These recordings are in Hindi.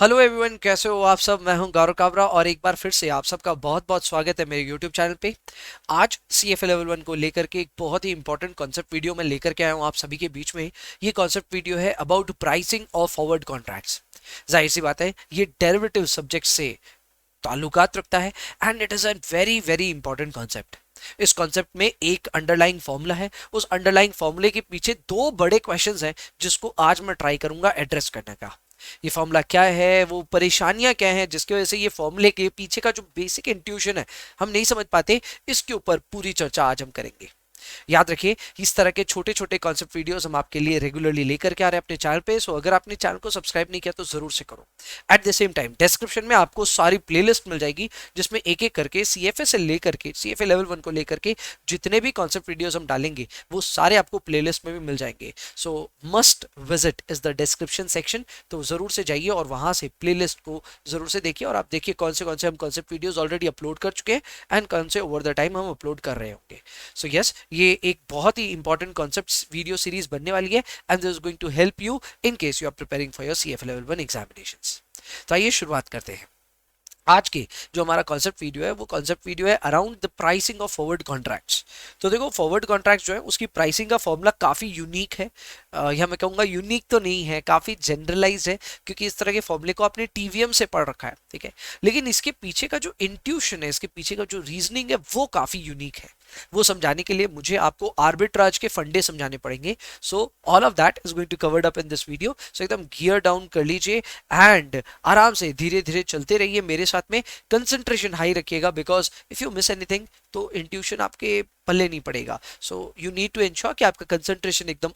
हेलो एवरीवन, कैसे हो आप सब। मैं हूं गौरव काबरा और एक बार फिर से आप सबका बहुत बहुत स्वागत है मेरे यूट्यूब चैनल पे। आज CFA लेवल 1 को लेकर के एक बहुत ही इंपॉर्टेंट कॉन्सेप्ट वीडियो मैं लेकर के आया हूं आप सभी के बीच में। ये कॉन्सेप्ट वीडियो है about pricing of forward contracts. जाहिर सी बात है, ये डेरिवेटिव सब्जेक्ट से ताल्लुकात रखता है and it is a very very important concept. इस कॉन्सेप्ट में एक अंडरलाइंग फॉर्मूला है, उस अंडरलाइंग फॉर्मूले के पीछे दो बड़े क्वेश्चंस हैं जिसको आज मैं ट्राई करूंगा एड्रेस करने का। ये फॉर्मूला क्या है, वो परेशानियां क्या हैं जिसकी वजह से ये फॉर्मूले के पीछे का जो बेसिक इंट्यूशन है हम नहीं समझ पाते, इसके ऊपर पूरी चर्चा आज हम करेंगे। याद रखिए, इस तरह के छोटे छोटे कॉन्सेप्ट वीडियोस हम आपके लिए रेगुलरली लेकर के आ रहे हैं अपने चैनल पे। सो अगर आपने चैनल को सब्सक्राइब नहीं किया तो जरूर से करो। At the same time description में आपको सारी प्लेलिस्ट मिल जाएगी जिसमें एक एक करके CFA से लेकर के CFA लेवल 1 को लेकर के जितने भी कॉन्सेप्ट वीडियोस हम डालेंगे वो सारे आपको प्लेलिस्ट में भी मिल जाएंगे। सो must visit is the description section. तो जरूर से जाइए और वहां से प्लेलिस्ट को जरूर से देखिए और आप देखिए कौन से हम कॉन्सेप्ट वीडियोस ऑलरेडी अपलोड कर चुके हैं एंड कौन से ओवर द टाइम हम अपलोड कर रहे होंगे। सो यस, ये एक बहुत ही इंपॉर्टेंट कॉन्सेप्ट वीडियो सीरीज बनने वाली है and this is going to help you in case you are preparing for your CFA level 1 examinations. तो आइए शुरुआत करते हैं। आज की जो हमारा कॉन्सेप्ट वीडियो है वो कॉन्सेप्ट वीडियो है around the pricing of forward contracts. तो देखो, फॉरवर्ड कॉन्ट्रैक्ट जो है उसकी प्राइसिंग का फॉर्मूला काफी यूनिक है। या मैं कहूंगा यूनिक तो नहीं है, काफी जनरलाइज है, क्योंकि इस तरह के फॉर्मूले को आपने TVM से पढ़ रखा है, ठीक है। लेकिन इसके पीछे का जो इंट्यूशन है, इसके पीछे का जो रीजनिंग है वो काफी यूनिक है। वो समझाने के लिए मुझे आपको आर्बिट्राज के फंडे समझाने पड़ेंगे। So all of that is going to covered up in this video. So एकदम गियर डाउन कर लीजिए एंड आराम से धीरे धीरे चलते रहिए मेरे साथ में। कंसंट्रेशन हाई रखिएगा because if you miss anything तो इंट्यूशन आपके पल्ले नहीं पड़ेगा। So you need to ensure कि आपका कंसंट्रेशन एकदम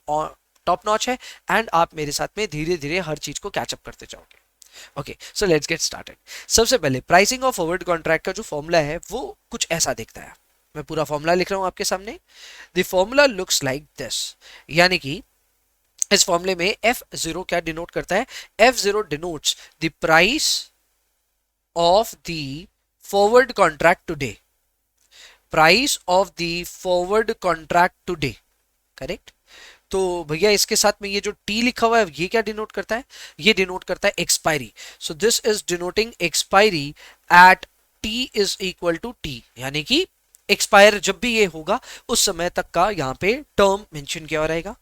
टॉप नॉच है एंड आप मेरे साथ में धीरे धीरे हर चीज को कैचअप करते जाओगे। Okay, so let's get started. सबसे पहले प्राइसिंग ऑफ फॉरवर्ड कॉन्ट्रैक्ट का जो फॉर्मूला है वो कुछ ऐसा दिखता है। मैं पूरा फॉर्मूला लिख रहा हूं आपके सामने। The formula looks like this, यानी कि इस फॉर्मूले में F0 क्या डिनोट करता है? F0 denotes the price of the forward contract today. Price of the forward contract today, correct. तो भैया इसके साथ में ये जो T लिखा हुआ है ये क्या डिनोट करता है? ये डिनोट करता है expiry. So this is denoting expiry at T is equal to T, यानी कि एक्सपायर जब भी ये होगा उस समय तक का यहाँ पे टर्म मेंशन किया रहेगा।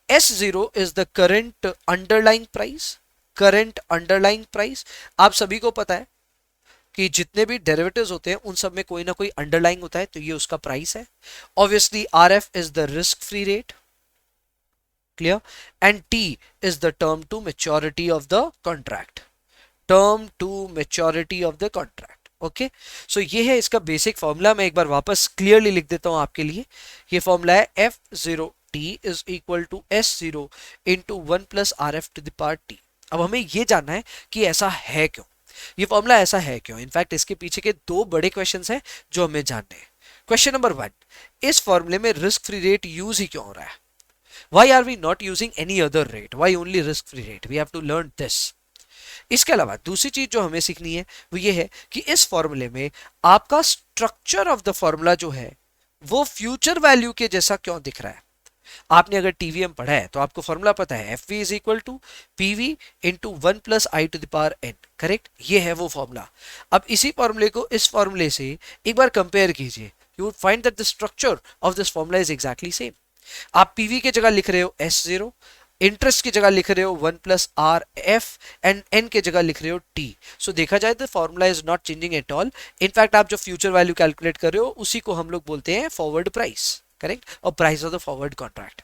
S0 is the current underlying price. Current underlying price, आप सभी को पता है कि जितने भी डेरिवेटिव्स होते हैं उन सब में कोई ना कोई अंडरलाइंग होता है, तो ये उसका प्राइस है। Obviously RF is the risk free rate, clear, and T is the term to maturity of the contract. Term to maturity of the contract. Okay, so ये है इसका बेसिक फॉर्मूला। मैं एक बार वापस क्लियरली लिख देता हूं आपके लिए। ये फॉर्मूला है F0 T is equal to S0 into 1 plus RF to the power T। अब हमें ये जानना है कि ऐसा है क्यों, ये फॉर्मूला ऐसा है क्यों। इनफैक्ट इसके पीछे के दो बड़े क्वेश्चंस हैं जो हमें जानने हैं। क्वेश्चन नंबर 1, इस फॉर्मूले में रिस्क फ्री रेट यूज ही क्यों हो रहा है? Why are we not using any other rate? Why only risk free rate? We have to learn this. इसके अलावा दूसरी चीज जो हमें सीखनी है वो ये है कि इस फॉर्मूले में आपका स्ट्रक्चर ऑफ द फॉर्मूला जो है वो फ्यूचर वैल्यू के जैसा क्यों दिख रहा है? आपने अगर TVM पढ़ा है तो आपको फॉर्मूला पता है, FV is equal to PV into 1 plus I to the power N, correct. ये है वो फॉर्मूला। अब इसी फॉर्मूले को इस फॉर्मूले से एक बार कंपेयर कीजिए, you would find that the structure of this formula is exactly same. आप PV की जगह लिख रहे हो S0, इंटरेस्ट की जगह लिख रहे हो 1 प्लस RF एंड N की जगह लिख रहे हो T। सो देखा जाए तो formula is not changing at all. In fact आप जो फ्यूचर वैल्यू कैलकुलेट कर रहे हो उसी को हम लोग बोलते हैं फॉरवर्ड प्राइस, करेक्ट, और price of the forward contract.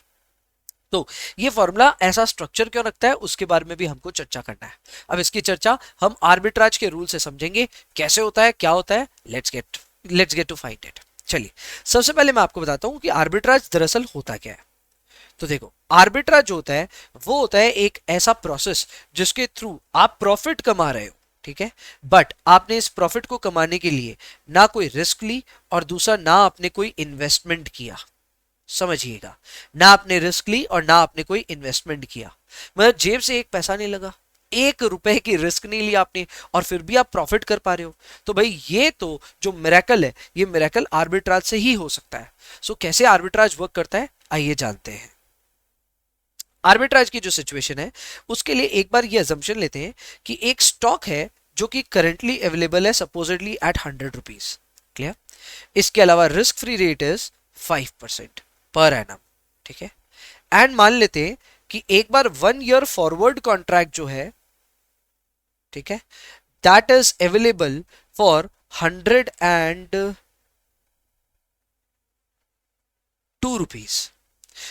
तो ये फॉर्मूला ऐसा स्ट्रक्चर क्यों रखता है उसके बारे में भी हमको चर्चा करना है। अब इसकी चर्चा हम आर्बिट्राज के रूल से समझेंगे, कैसे होता है, क्या होता है। Let's get to find it. चलिए, सबसे पहले मैं आपको बताता हूं कि आर्बिट्राज दरअसल होता क्या है। तो देखो, आर्बिट्राज जो होता है वो होता है एक ऐसा प्रोसेस जिसके थ्रू आप प्रॉफिट कमा रहे हो, ठीक है, बट आपने इस प्रॉफिट को कमाने के लिए ना कोई रिस्क ली और दूसरा ना आपने कोई इन्वेस्टमेंट किया। समझिएगा, ना आपने रिस्क ली और ना आपने कोई इन्वेस्टमेंट किया, मतलब जेब से एक पैसा नहीं लगा, 1 रुपए की रिस्क नहीं ली आपने और फिर भी आप प्रॉफिट कर पा रहे हो। तो भाई ये तो जो मिरेकल है, ये मिरेकल आर्बिट्राज से ही हो सकता है। सो कैसे आर्बिट्राज वर्क करता है आइए जानते हैं। आर्बिट्राज की जो सिचुएशन है उसके लिए एक बार ये अजम्पशन लेते हैं कि एक स्टॉक है जो कि करंटली अवेलेबल है सपोजिटली एट 100 रुपीज। क्लियर? इसके अलावा risk free rate is 5% per annum. ठीक है, एंड मान लेते हैं कि एक बार 1 ईयर फॉरवर्ड कॉन्ट्रैक्ट जो है, ठीक है, that is available for 102 rupees.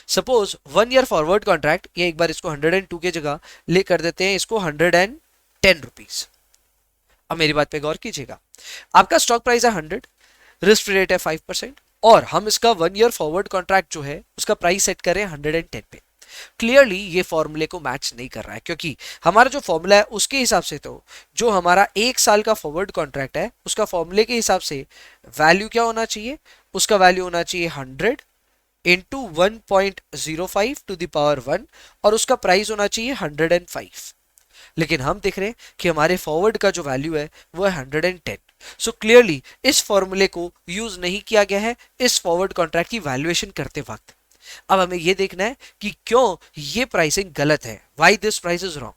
Suppose 1 year forward contract, ये एक बार इसको 102 की जगह ले कर देते हैं इसको 110 रुपीज। अब मेरी बात पे गौर कीजिएगा, आपका स्टॉक प्राइस है 100, रिस्क फ्री रेट है 5%, और हम इसका 1 ईयर फॉरवर्ड कॉन्ट्रैक्ट जो है उसका प्राइस सेट करें 110 पे। क्लियरली ये फॉर्मूले को मैच नहीं कर रहा है, क्योंकि हमारा जो फॉर्मूला है उसके हिसाब से तो जो हमारा 1 साल का फॉरवर्ड कॉन्ट्रैक्ट है उसका फॉर्मूले के हिसाब से वैल्यू क्या होना चाहिए, उसका वैल्यू होना चाहिए 100 इंटू 1.05 टू द पावर 1, और उसका प्राइस होना चाहिए 105। लेकिन हम देख रहे हैं कि हमारे फॉरवर्ड का जो वैल्यू है वो है 110। सो क्लियरली इस फॉर्मूले को यूज नहीं किया गया है इस फॉरवर्ड कॉन्ट्रैक्ट की वैल्यूएशन करते वक्त। अब हमें यह देखना है कि क्यों ये प्राइसिंग गलत है, why this price is wrong.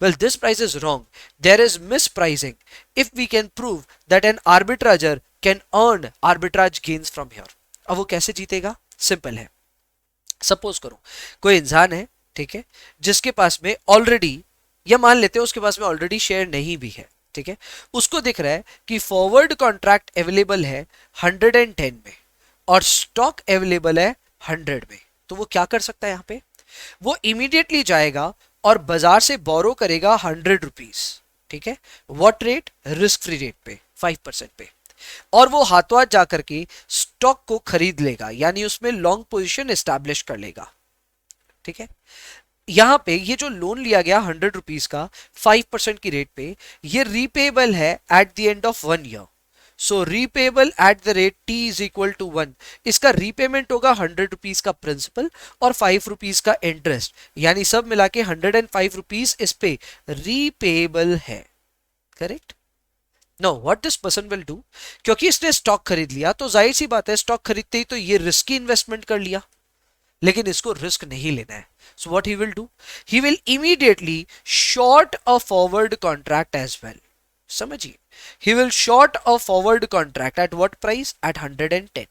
Well, this price is wrong. There is mispricing. If we can prove that an arbitrager can earn arbitrage gains from here. अब वो कैसे जीतेगा? सिंपल है। सपोज करो कोई इंसान है, ठीक है, जिसके पास में ऑलरेडी, या मान लेते हैं उसके पास में ऑलरेडी शेयर नहीं भी है, ठीक है, उसको दिख रहा है कि फॉरवर्ड कॉन्ट्रैक्ट अवेलेबल है 110 में और स्टॉक अवेलेबल है 100 में। तो वो क्या कर सकता है? यहाँ पे वो इमीडिएटली जाएगा और बाजार से बोरो करेगा 100 रुपीज। ठीक है, what rate? Risk free rate पे, 5% पे, और वो हाथों हाथ जाकर के स्टॉक को खरीद लेगा, यानी उसमें लॉन्ग पोजीशन एस्टैब्लिश कर लेगा। ठीक है, यहां पे ये जो लोन लिया गया 100 रुपीज का 5% की रेट पे, ये रीपेबल है at the end of 1 year. So repayable at the rate t is equal to 1। इसका रीपेमेंट होगा 100 रुपीज का प्रिंसिपल और 5 रुपीज का इंटरेस्ट, यानी सब मिला के 105 रुपीज इस पे रीपेबल है। Correct? No, what this person will do, क्योंकि इसने स्टॉक खरीद लिया तो जाहिर सी बात है स्टॉक खरीदते ही तो ये रिस्की इन्वेस्टमेंट कर लिया, लेकिन इसको रिस्क नहीं लेना है। So what he will do, he will immediately short a forward contract as well. समझिए, he will short a forward contract at what price? At 110।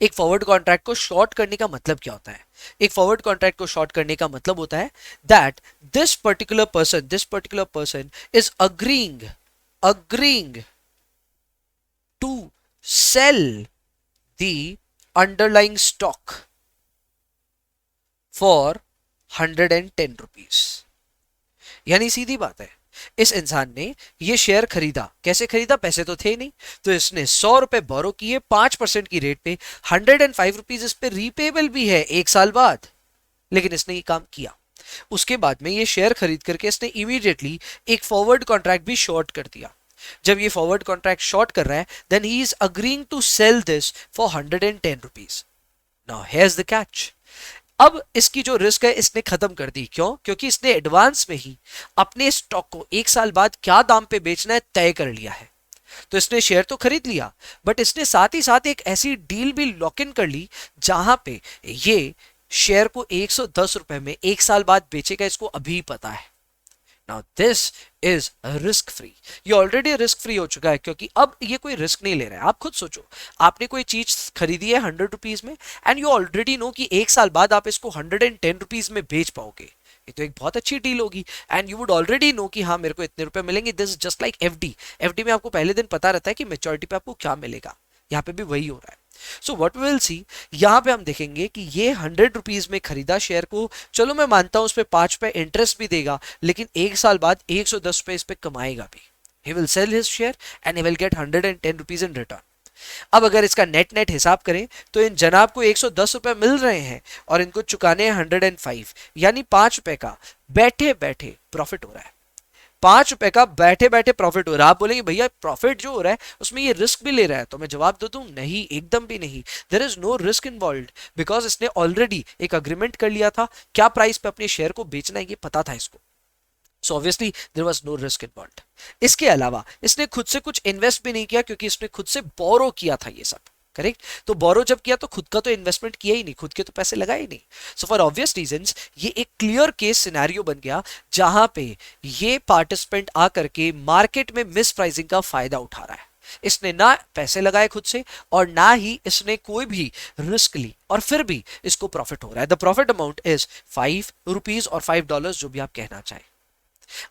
एक फॉरवर्ड कॉन्ट्रैक्ट को शॉर्ट करने का मतलब क्या होता है? एक फॉरवर्ड कॉन्ट्रैक्ट को शॉर्ट करने का मतलब होता है that this particular person is agreeing to sell the underlying stock for 110 rupees। यानी सीधी बात है, इस इंसान ने ये शेयर खरीदा, कैसे खरीदा? पैसे तो थे नहीं, तो इसने 100 रुपए बोरो किए 5% की रेट पे, 105 रुपीज इस पे रीपेबल भी है 1 साल बाद, लेकिन इसने ये काम किया। उसके बाद में ये शेयर खरीद करके इसने इमीडिएटली एक फॉरवर्ड कॉन्ट्रैक्ट भी शॉर्ट कर दिया। जब ये फॉरवर्ड कॉन्ट्रैक्ट शॉर्ट कर रहा है, then he is agreeing to sell this for 110 rupees. Now here's the catch, अब इसकी जो रिस्क है इसने खत्म कर दी। क्यों? क्योंकि इसने एडवांस में ही अपने स्टॉक को 1 साल बाद क्या दाम पे बेचना है तय कर लिया है। तो इसने शेयर तो खरीद लिया, बट इसने साथ ही साथ एक ऐसी डील भी लॉक इन कर ली जहां पे ये शेयर को 110 रुपए में 1 साल बाद बेचेगा, इसको अभी पता है। Now this is risk free. ये ऑलरेडी रिस्क फ्री हो चुका है, क्योंकि अब ये कोई रिस्क नहीं ले रहा है। आप खुद सोचो, आपने कोई चीज खरीदी है 100 रुपीज में, एंड यू ऑलरेडी नो कि 1 साल बाद आप इसको 110 रुपीज में बेच पाओगे। ये तो एक बहुत अच्छी डील होगी, and you would already know कि हाँ मेरे को इतने रुपए मिलेंगे। This just like FD. FD में आपको पहले दिन पता रहता है कि मैच्योरिटी पे आपको क्या मिलेगा, यहाँ पे भी वही हो रहा है। सो व्हाट विल सी, यहां पे हम देखेंगे कि ये 100 रुपीज में खरीदा शेयर को, चलो मैं मानता हूं उस पे 5 पे इंटरेस्ट भी देगा, लेकिन 1 साल बाद 110 पे इस पे कमाएगा भी। He will sell his share and he will get 110 rupees in return. अब अगर इसका नेट नेट हिसाब करें तो इन जनाब को 110 रुपए मिल रहे हैं और इनको चुकाने हैं 105, यानी 5 रुपए का बैठे बैठे प्रॉफिट हो रहा है। 5 रुपए का बैठे बैठे प्रॉफिट हो रहा है। आप बोलेंगे भैया प्रॉफिट जो हो रहा है उसमें ये रिस्क भी ले रहा है, तो मैं जवाब दे दूं नहीं, एकदम भी नहीं। There is no risk involved, because इसने ऑलरेडी एक अग्रीमेंट कर लिया था, क्या प्राइस पे अपने शेयर को बेचना है ये पता था इसको। So obviously there was no risk involved. इसके अलावा इसने खुद से कुछ इन्वेस्ट भी नहीं किया, क्योंकि इसने खुद से बोरो किया था ये सब। करेक्ट। तो बोरो जब किया तो खुद का तो इन्वेस्टमेंट किया ही नहीं, खुद के तो पैसे लगाए ही नहीं। सो फॉर ऑब्वियस रीजंस ये एक क्लियर केस सिनेरियो बन गया जहां पे ये पार्टिसिपेंट आकर के मार्केट में मिस प्राइसिंग का फायदा उठा रहा है। इसने ना पैसे लगाए खुद से और ना ही इसने कोई भी रिस्क ली, और फिर भी इसको प्रॉफिट हो रहा है। द प्रॉफिट अमाउंट इज ₹5 और $5, जो भी आप कहना चाहें।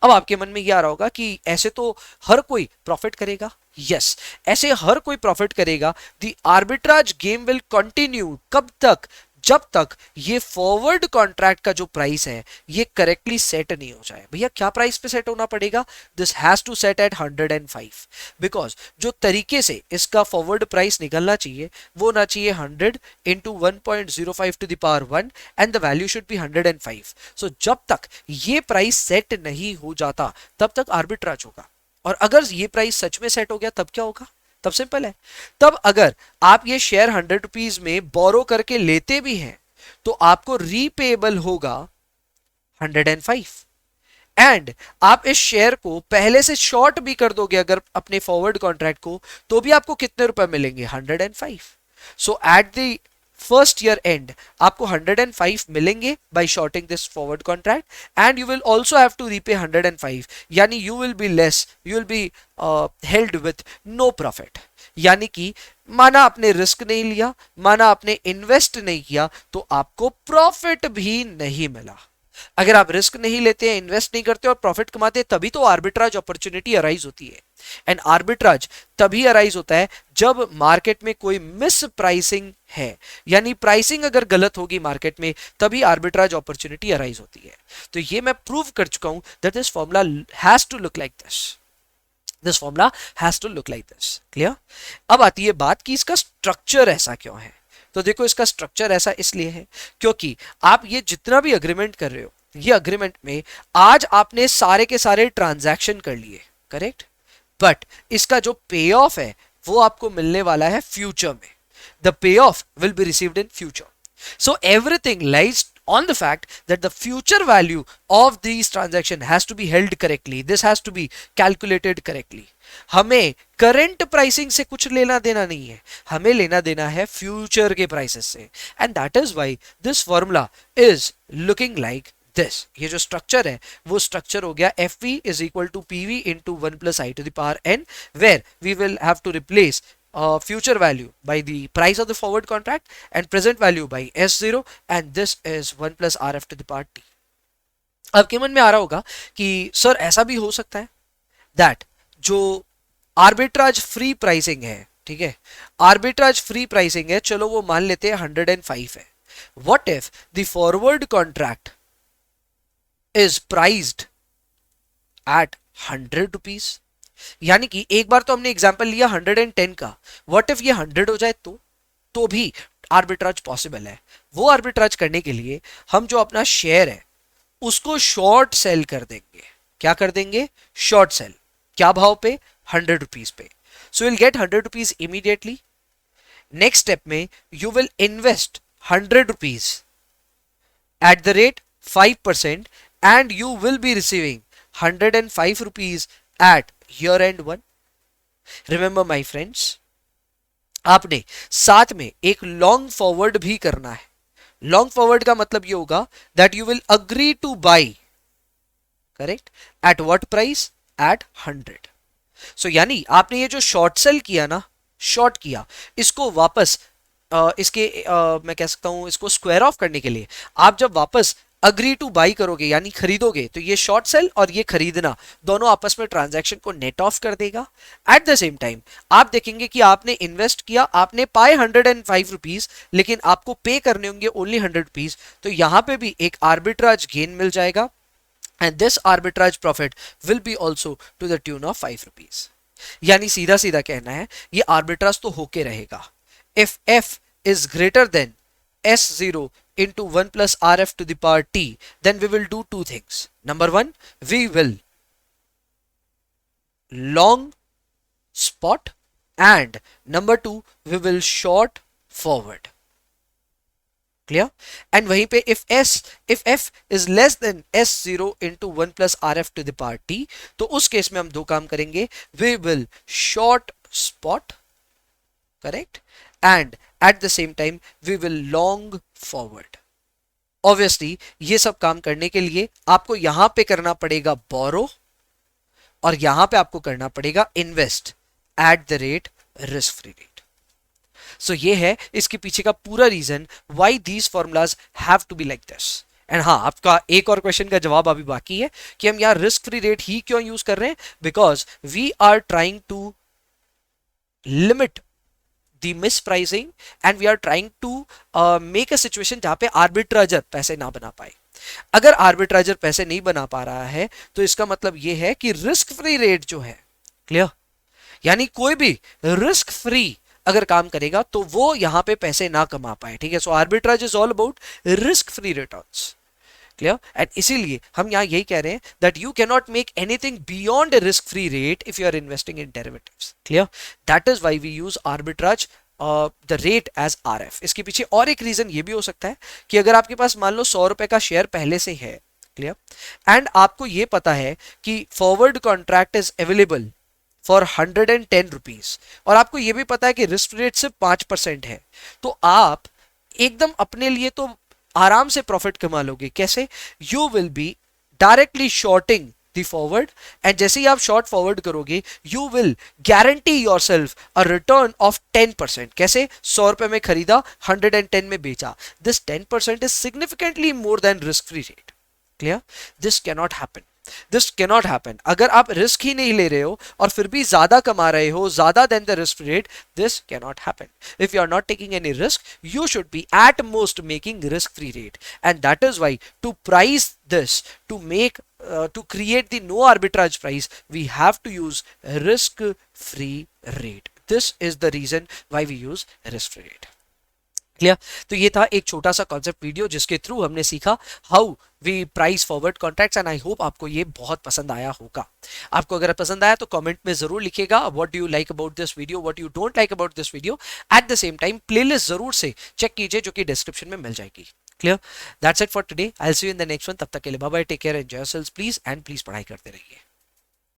अब आपके मन में यह आ रहा होगा कि ऐसे तो हर कोई प्रॉफिट करेगा। यस, ऐसे हर कोई प्रॉफिट करेगा। The arbitrage game will continue, कब तक? जब तक ये फॉरवर्ड कॉन्ट्रैक्ट का जो प्राइस है ये करेक्टली सेट नहीं हो जाए। भैया क्या प्राइस पे सेट होना पड़ेगा? This has to set at 105, because जो तरीके से इसका फॉरवर्ड प्राइस निकलना चाहिए वो ना चाहिए 100 into 1.05 to the power 1 and the value should be 105। सो जब तक ये प्राइस सेट नहीं हो जाता तब तक आर्बिट्राज होगा। और अगर ये प्राइस सच में सेट हो गया तब क्या होगा? तब सिंपल है, तब अगर आप ये शेयर 100 रुपीज में बोरो करके लेते भी हैं तो आपको रीपेबल होगा 105। एंड आप इस शेयर को पहले से शॉर्ट भी कर दोगे अगर अपने फॉरवर्ड कॉन्ट्रैक्ट को, तो भी आपको कितने रुपए मिलेंगे? 105। So at the first year end आपको 105 मिलेंगे by shorting this forward contract and you will also have to repay 105, यानी you will be less, you will be held with no profit. यानी कि माना आपने रिस्क नहीं लिया, माना आपने इन्वेस्ट नहीं किया, तो आपको प्रॉफिट भी नहीं मिला। अगर आप रिस्क नहीं लेते हैं, इन्वेस्ट नहीं करते और प्रॉफिट कमाते हैं, तभी तो आर्बिट्राज अपॉर्चुनिटी अराइज होती है। एंड आर्बिट्राज तभी अराइज होता है जब मार्केट में कोई मिस प्राइसिंग है, यानी प्राइसिंग अगर गलत होगी मार्केट में तभी आर्बिट्राज अपॉर्चुनिटी अराइज होती है। तो ये मैं प्रूव कर चुका हूं that this formula has to look like this, this formula has to look like this. Clear? अब आती है बात कि इसका स्ट्रक्चर ऐसा क्यों है। तो देखो, इसका स्ट्रक्चर ऐसा इसलिए है क्योंकि आप ये जितना भी अग्रीमेंट कर रहे हो, ये अग्रीमेंट में आज आपने सारे के सारे ट्रांजैक्शन कर लिए, करेक्ट, बट इसका जो पे ऑफ है वो आपको मिलने वाला है फ्यूचर में। The pay of will be received in future. So everything lies on the fact that the future value of these transaction has to be held correctly. This has to be calculated correctly. हमें करंट प्राइसिंग से कुछ लेना देना नहीं है, हमें लेना देना है फ्यूचर के प्राइसेस से। And that is why this formula is looking like this. ये जो स्ट्रक्चर है वो स्ट्रक्चर हो गया FV is equal to PV into 1 plus I to the power N, where we will have to replace future value by the price of the forward contract and present value by S0, and this is 1 plus RF to the power T. आपके मन में आ रहा होगा कि सर ऐसा भी हो सकता है दैट जो आर्बिट्राज फ्री प्राइसिंग है, ठीक है, आर्बिट्राज फ्री प्राइसिंग है, चलो वो मान लेते हैं 105 है। What if the forward contract is priced eight 100 rupees? यानी कि एक बार तो हमने एग्जांपल लिया 110 का, व्हाट इफ ये 100 हो जाए तो भी आर्बिट्राज पॉसिबल है। वो आर्बिट्राज करने के लिए हम जो अपना शेयर है उसको शॉर्ट सेल कर देंगे। क्या कर देंगे? Short sell. क्या भाव पे? 100 रुपीज पे। So will get 100 rupees immediately. Next step में you will invest 100 rupees at the rate 5% and you will be receiving 105 rupees at year end 1. Remember my friends, आपने साथ में एक लॉन्ग फॉरवर्ड भी करना है। लॉन्ग फॉरवर्ड का मतलब ये होगा that you will agree to buy, correct, at what price? At 100। सो यानी आपने ये जो शॉर्ट सेल किया ना, शॉर्ट किया, इसको वापस इसके मैं कह सकता हूं इसको स्क्वायर ऑफ करने के लिए आप जब वापस अग्री टू बाई करोगे यानी खरीदोगे, तो ये शॉर्ट सेल और ये खरीदना दोनों आपस में ट्रांजैक्शन को नेट ऑफ कर देगा। एट द सेम टाइम आप देखेंगे कि आपने इन्वेस्ट किया, आपने पाए 105 रुपीज, लेकिन आपको पे करने होंगे ओनली 100 रुपीज। तो यहां पे भी एक आर्बिट्राज गेन मिल जाएगा and this arbitrage profit will be also to the tune of 5 rupees. यानी सीधा सीधा कहना है ये आर्बिट्राज तो होके रहेगा। If F is greater than S0 into 1 plus RF to the power T, then we will do two things. Number one, we will long spot, and number two, we will short forward. Clear? And वहीं पे if F is less than S0 into 1 plus RF to the power T, तो उस केस में हम दो काम करेंगे। We will short spot, correct, and at the same time we will long forward. Obviously ये सब काम करने के लिए आपको यहां पे करना पड़ेगा बोरो और यहां पे आपको करना पड़ेगा invest at the rate risk free rate. So ये है इसके पीछे का पूरा reason why these formulas have to be like this. And हाँ, आपका एक और क्वेश्चन का जवाब अभी बाकी है कि हम यहां रिस्क फ्री रेट ही क्यों यूज कर रहे हैं. Because we are trying to limit the mispricing and we are trying to make a situation जहां पे आर्बिट्राजर पैसे ना बना पाए. अगर आर्बिट्राजर पैसे नहीं बना पा रहा है तो इसका मतलब यह है कि रिस्क फ्री रेट जो है, क्लियर, यानी कोई भी रिस्क फ्री अगर काम करेगा तो वो यहां पे पैसे ना कमा पाए. ठीक है, so arbitrage is all about risk free returns. Clear. And इसीलिए हम यहां यही कह रहे हैं that you can not make anything beyond risk free rate if you are investing in derivatives. Clear. That is why we use arbitrage the rate as RF. इसके पीछे और एक रीजन ये भी हो सकता है कि अगर आपके पास मान लो 100 रुपए का शेयर पहले से है, क्लियर, एंड आपको ये पता है कि forward contract is available for 110 rupees और आपको ये भी पता है कि रिस्क रेट सिर्फ 5% है, तो आप एकदम अपने लिए तो आराम से प्रॉफिट कमा लोगे. कैसे? You will be directly shorting the forward and जैसे ही आप शॉर्ट फॉरवर्ड करोगे you will guarantee yourself a return of 10%. कैसे? 100 रुपए में खरीदा, 110 में बेचा. This 10% is significantly more than risk free rate. Clear. This cannot happen. This cannot happen. अगर आप रिस्क ही नहीं ले रहे हो और फिर भी ज्यादा कमा रहे हो, ज्यादा then the risk rate, this cannot happen. If you are not taking any risk, you should be at most making risk free rate. And that is why to price this, to make to create the no arbitrage price, we have to use risk free rate. This is the reason why we use risk free rate. Clear. तो ये था एक छोटा सा कॉन्सेप्ट वीडियो जिसके थ्रू हमने सीखा how we price forward contracts and I hope आपको ये बहुत पसंद आया होगा. आपको अगर पसंद आया तो कमेंट में जरूर लिखिएगा what do you like about this video, what you don't like about this video. At the same time playlist जरूर से चेक कीजिए जो कि डिस्क्रिप्शन में मिल जाएगी. Clear. That's it for today. I will see you in the next one. तब तक के लिए bye bye, take care, enjoy yourselves please, and please पढ़ाई करते रहिए.